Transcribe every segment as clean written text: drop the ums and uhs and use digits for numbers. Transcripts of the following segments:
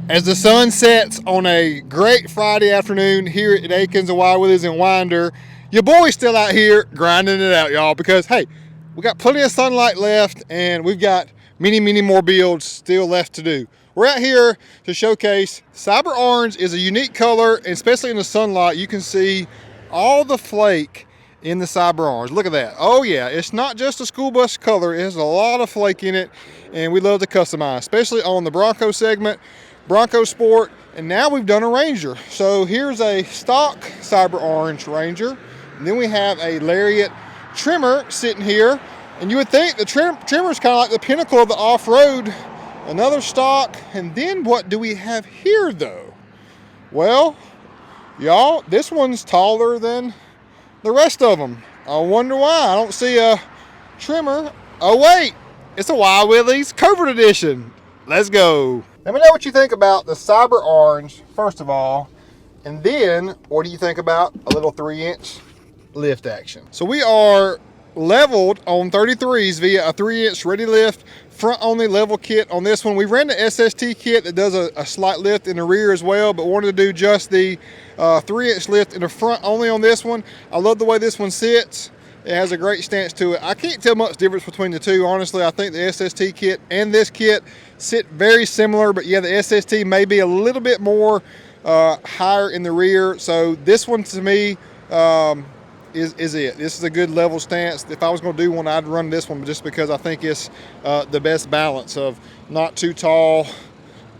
As the sun sets on a great Friday afternoon here at Akins and Willies and Winder, your boy's still out here grinding it out, y'all, because, hey, we got plenty of sunlight left and we've got many more builds still left to do. We're out here to showcase Cyber Orange is a unique color, and especially in the sunlight, you can see all the flake in the Cyber Orange. Look at that. Oh yeah, it's not just a school bus color. It has a lot of flake in it, and we love to customize, especially on the Bronco segment, Bronco Sport, and now we've done a Ranger. So here's a stock Cyber Orange Ranger, and then we have a Lariat trimmer sitting here, and you would think the trimmer is kind of like the pinnacle of the off-road. Another stock, and then what do we have here though? Well, y'all, this one's taller than the rest of them. I wonder why. I don't see a trimmer. Oh wait, it's a Willies COVERT edition. Let's go. Let me know what you think about the Cyber Orange, first of all, and then what do you think about a little 3-inch lift action? So we are leveled on 33s via a 3-inch ready lift front only level kit on this one. We ran the SST kit that does a slight lift in the rear as well, but wanted to do just the 3-inch lift in the front only on this one. I love the way this one sits. It has a great stance to it. I can't tell much difference between the two, honestly. I think the SST kit and this kit sit very similar, but yeah, the SST may be a little bit more higher in the rear. So this one to me is it. This is a good level stance. If I was going to do one, I'd run this one just because I think it's the best balance of not too tall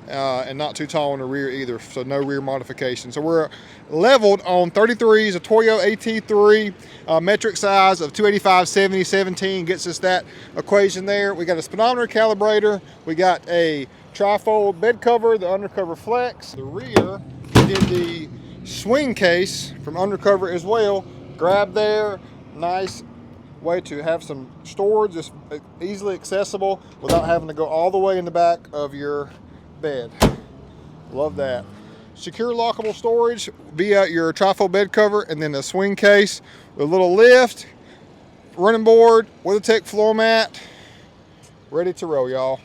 and not too tall in the rear either, so no rear modification. So we're leveled on 33s, a Toyo AT3, metric size of 285/70/17 gets us that equation there. We got a speedometer calibrator, we got a trifold bed cover, the undercover flex. The rear, we did the swing case from undercover as well. Grab there, nice way to have some storage, just easily accessible without having to go all the way in the back of your bed. Love that. Secure lockable storage via your trifold bed cover, and then a swing case with a little lift, running board with a tech floor mat, ready to roll, y'all.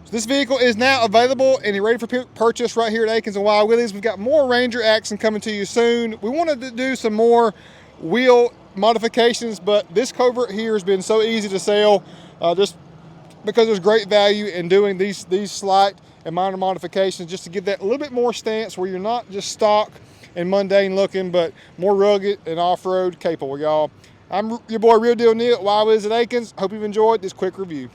So this vehicle is now available and ready for purchase right here at Akins and Willies. We've got more Ranger action coming to you soon. We wanted to do some more wheel modifications, but this COVERT here has been so easy to sell just because there's great value in doing these slight and minor modifications just to give that a little bit more stance where you're not just stock and mundane looking, but more rugged and off-road capable, y'all. I'm your boy Real Deal Neal, Willies at Akins. Hope you've enjoyed this quick review.